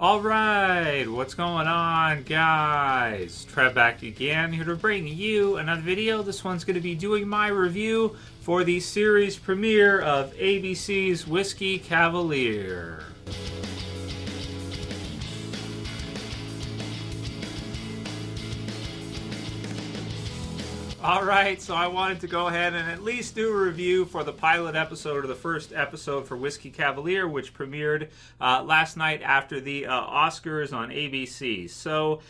Alright, what's going on, guys? Trev back again, here to bring you another video. This one's going to be doing my review for the series premiere of ABC's Whiskey Cavalier. Alright, so I wanted to go ahead and at least do a review for the pilot episode, or the first episode for Whiskey Cavalier, which premiered last night after the Oscars on ABC. So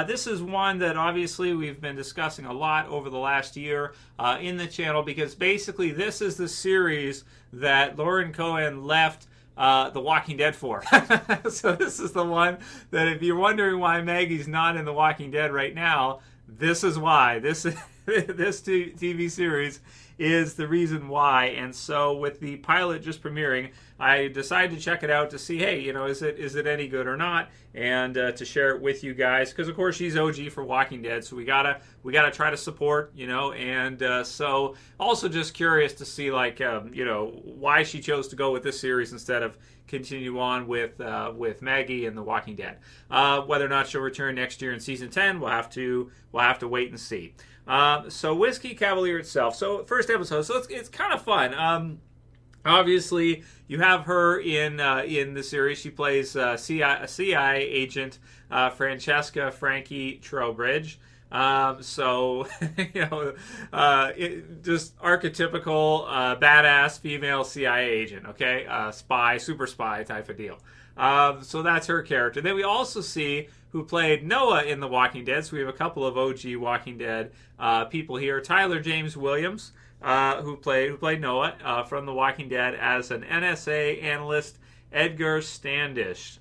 this is one that obviously we've been discussing a lot over the last year in the channel, because basically this is the series that Lauren Cohan left The Walking Dead for. So this is the one that, if you're wondering why Maggie's not in The Walking Dead right now, this is why. This TV series is the reason why. And so with the pilot just premiering, I decided to check it out to see, hey, you know, is it any good or not, and to share it with you guys, because of course she's OG for Walking Dead, so we gotta try to support, you know. And so also just curious to see, like, you know, why she chose to go with this series instead of continue on with Maggie and The Walking Dead. Whether or not she'll return next year in season 10, we'll have to wait and see. So Whiskey Cavalier itself. So first episode. So it's kind of fun. Obviously, you have her in the series. She plays a CIA agent, Francesca Frankie Trowbridge. So, you know, just archetypical badass female CIA agent, okay? Spy, super spy type of deal. So that's her character. Then we also see who played Noah in The Walking Dead. So we have a couple of OG Walking Dead people here. Tyler James Williams, who played Noah from The Walking Dead as an NSA analyst, Edgar Standish.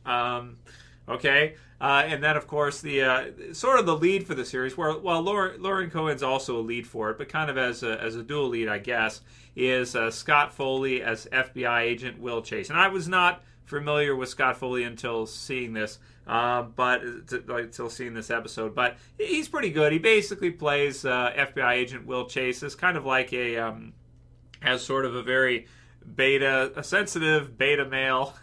Okay. And then, of course, the sort of the lead for the series, while Lauren Cohan's also a lead for it, but kind of as a dual lead, I guess, is Scott Foley as FBI agent Will Chase. And I was not familiar with Scott Foley until seeing this, until seeing this episode. But he's pretty good. He basically plays FBI agent Will Chase as kind of like as sort of a very sensitive beta male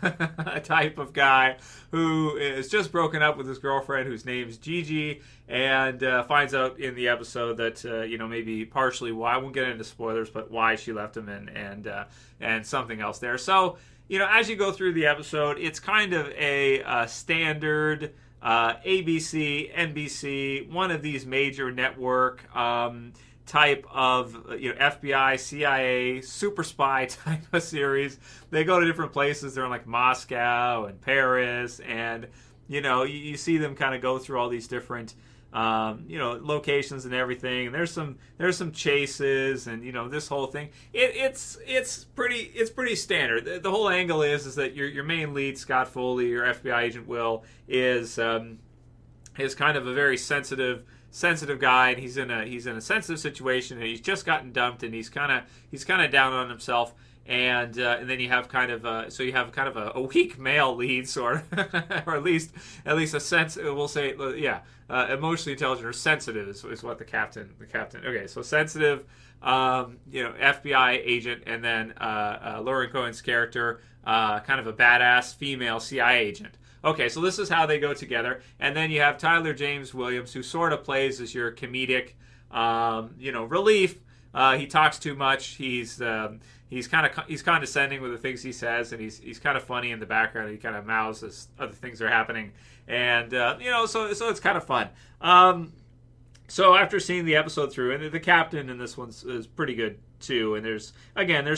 type of guy who is just broken up with his girlfriend, whose name's Gigi, and finds out in the episode that you know, maybe partially why, I won't get into spoilers, but why she left him, and something else there. So, you know, as you go through the episode, it's kind of a standard ABC, NBC, one of these major network type of, you know, FBI, CIA, super spy type of series. They go to different places. They're in like Moscow and Paris, and you know, you see them kind of go through all these different you know, locations and everything. And there's some chases, and you know, this whole thing. It's pretty standard. The whole angle is that your main lead, Scott Foley, your FBI agent Will, is kind of a very sensitive guy, and he's in a sensitive situation, and he's just gotten dumped, and he's kind of down on himself, and then you have kind of a weak male lead, sort of, or at least a sense, we'll say, yeah, emotionally intelligent or sensitive is what the captain. Okay, so sensitive, you know, FBI agent, and then Lauren Cohan's character, kind of a badass female CIA agent. Okay, so this is how they go together. And then you have Tyler James Williams, who sort of plays as your comedic, you know, relief. He talks too much. He's condescending with the things he says, and he's kind of funny in the background. He kind of mouths as other things are happening, and you know, so it's kind of fun. So after seeing the episode through, and the captain in this one is pretty good too, and there's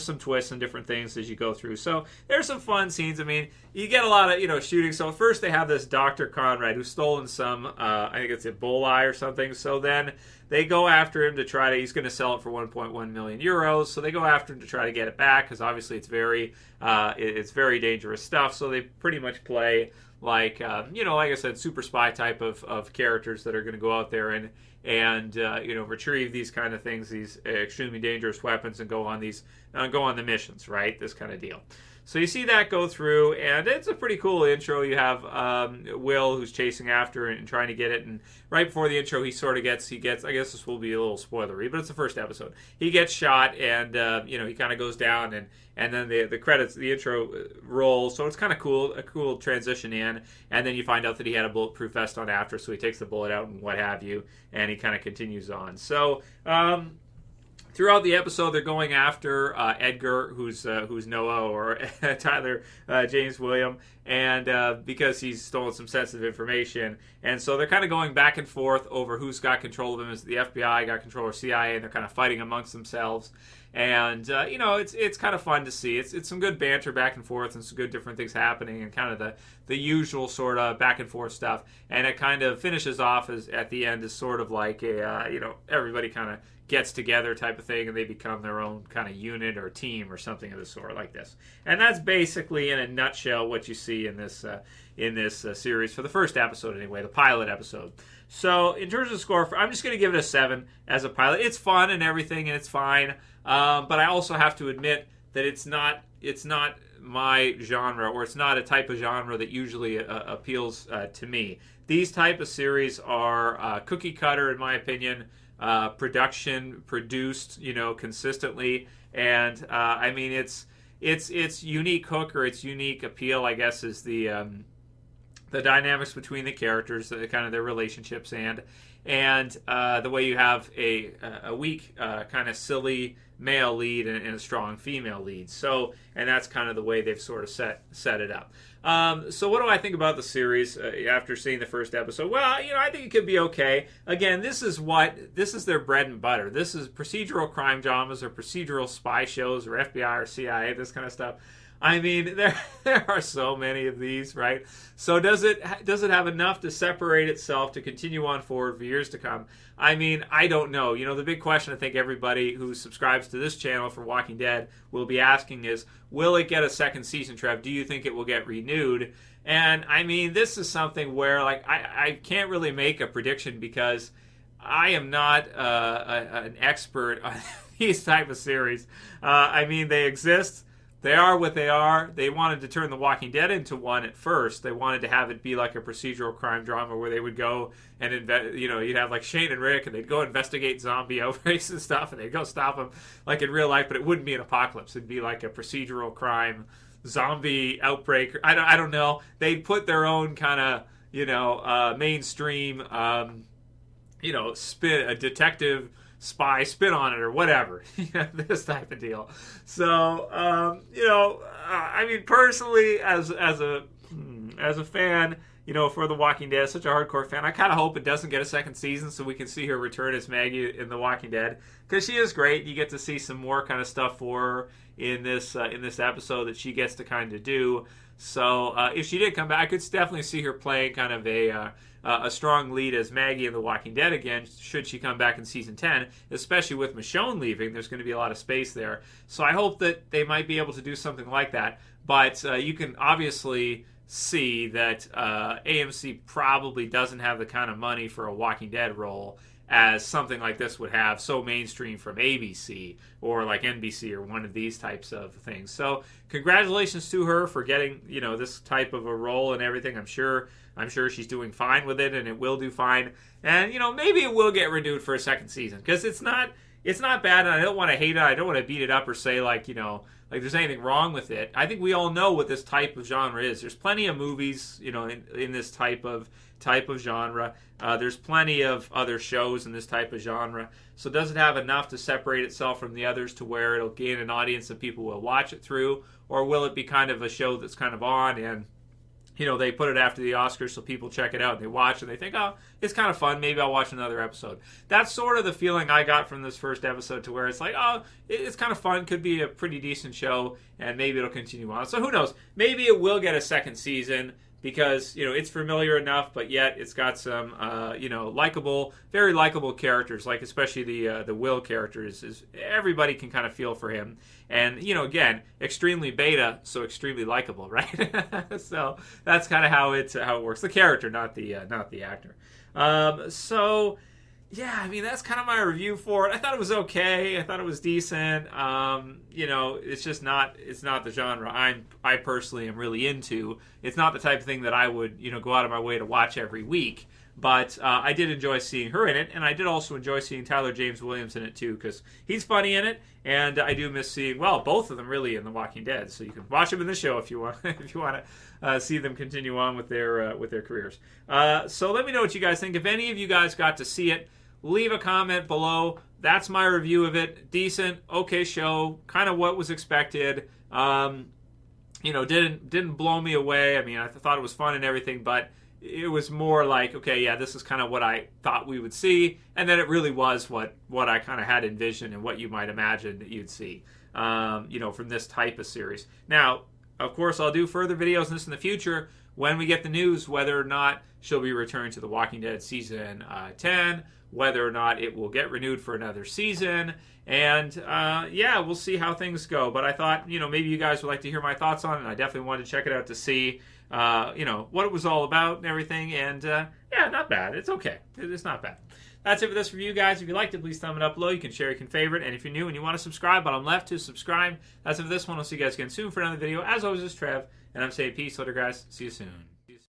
some twists and different things as you go through. So there's some fun scenes. I mean, you get a lot of, you know, shooting. So first they have this Dr. Conrad who's stolen some, I think it's Ebola or something. So then they go after him to he's going to sell it for 1.1 million euros. So they go after him to try to get it back, because obviously it's very dangerous stuff. So they pretty much play like, you know, like I said, super spy type of characters that are going to go out there and you know, retrieve these kind of things, these extremely dangerous weapons, and go on the missions, right? This kind of deal. So you see that go through, and it's a pretty cool intro. You have Will, who's chasing after and trying to get it, and right before the intro, he gets. I guess this will be a little spoilery, but it's the first episode. He gets shot, and he kind of goes down, and then the credits, the intro rolls. So it's kind of cool, a cool transition in, and then you find out that he had a bulletproof vest on after, so he takes the bullet out and what have you, and he kind of continues on. So. Throughout the episode, they're going after Edgar, who's Noah, or Tyler James William, and because he's stolen some sensitive information. And so they're kind of going back and forth over who's got control of him. Is the FBI got control or CIA? And they're kind of fighting amongst themselves. And it's kind of fun to see. It's some good banter back and forth, and some good different things happening, and kind of the usual sort of back and forth stuff. And it kind of finishes off at the end as sort of like a everybody kind of gets together type of thing, and they become their own kind of unit or team or something of the sort like this. And that's basically, in a nutshell, what you see in this series for the first episode anyway, the pilot episode. So in terms of score, I'm just going to give it a 7 as a pilot. It's fun and everything, and it's fine. But I also have to admit that it's not my genre, or it's not a type of genre that usually appeals to me. These type of series are cookie cutter, in my opinion. Produced, consistently, and I mean its unique hook, or its unique appeal, I guess, is the dynamics between the characters, kind of their relationships, and the way you have a weak, kind of silly male lead and a strong female lead. So, and that's kind of the way they've sort of set it up. So what do I think about the series after seeing the first episode? Well, I think it could be okay. Again, this is their bread and butter. This is procedural crime dramas, or procedural spy shows, or FBI or CIA, this kind of stuff. I mean, there are so many of these, right? So does it have enough to separate itself to continue on forward for years to come? I mean, I don't know. The big question I think everybody who subscribes to this channel for Walking Dead will be asking is, will it get a second season, Trev? Do you think it will get renewed? And I mean, this is something where I can't really make a prediction, because I am not an expert on these type of series. I mean, they exist. They are what they are. They wanted to turn The Walking Dead into one at first. They wanted to have it be like a procedural crime drama where they would go and you'd have like Shane and Rick, and they'd go investigate zombie outbreaks and stuff, and they'd go stop them like in real life, but it wouldn't be an apocalypse. It'd be like a procedural crime zombie outbreak. I don't know. They'd put their own kind of mainstream spin, a detective spy spin on it or whatever, this type of deal. So, I mean, personally, as a fan, for The Walking Dead, such a hardcore fan, I kind of hope it doesn't get a second season so we can see her return as Maggie in The Walking Dead, because she is great. You get to see some more kind of stuff for her in this episode that she gets to kind of do. So if she did come back, I could definitely see her playing kind of a strong lead as Maggie in The Walking Dead again, should she come back in season 10, especially with Michonne leaving. There's going to be a lot of space there. So I hope that they might be able to do something like that. But you can obviously see that AMC probably doesn't have the kind of money for a Walking Dead role as something like this would have, so mainstream from ABC or like NBC or one of these types of things. So congratulations to her for getting this type of a role and everything. I'm sure she's doing fine with it, and it will do fine. And maybe it will get renewed for a second season, because it's not bad, and I don't want to hate it. I don't want to beat it up or say like there's anything wrong with it. I think we all know what this type of genre is. There's plenty of movies in this type of genre. There's plenty of other shows in this type of genre. So does it have enough to separate itself from the others to where it'll gain an audience that people will watch it through? Or will it be kind of a show that's kind of on, and they put it after the Oscars so people check it out and they watch and they think, oh, it's kind of fun, maybe I'll watch another episode. That's sort of the feeling I got from this first episode, to where it's like, oh, it's kind of fun, could be a pretty decent show, and maybe it'll continue on. So who knows? Maybe it will get a second season, because it's familiar enough, but yet it's got some very likable characters, like especially the Will character is everybody can kind of feel for him, and again, extremely beta, so extremely likable, right? So that's kind of how it works. The character, not the actor. So yeah, I mean, that's kind of my review for it. I thought it was okay. I thought it was decent. You know, it's just not, it's not the genre I personally am really into. It's not the type of thing that I would, you know, go out of my way to watch every week. But I did enjoy seeing her in it, and I did also enjoy seeing Tyler James Williams in it too, because he's funny in it, and I do miss seeing, well, both of them really in The Walking Dead. So you can watch them in the show if you want, if you want to see them continue on with their careers. So let me know what you guys think. If any of you guys got to see it, leave a comment below. That's my review of it. Decent, okay show, kind of what was expected. You know, didn't blow me away. I mean, I thought it was fun and everything, but it was more like, okay, yeah, this is kind of what I thought we would see, and then it really was what I kind of had envisioned and what you might imagine that you'd see, you know, from this type of series. Now, of course, I'll do further videos on this in the future when we get the news whether or not she'll be returning to The Walking Dead season 10, whether or not it will get renewed for another season, and yeah, we'll see how things go. But I thought, you know, maybe you guys would like to hear my thoughts on it, and I definitely wanted to check it out to see, you know, what it was all about and everything. And yeah, not bad. It's okay. It's not bad. That's it for this review, guys. If you liked it, please thumb it up below. You can share, you can favorite, and if you're new and you want to subscribe, bottom left to subscribe. That's it for this one. I'll see you guys again soon for another video. As always, this is Trev, and I'm saying peace. Later, guys. See you soon.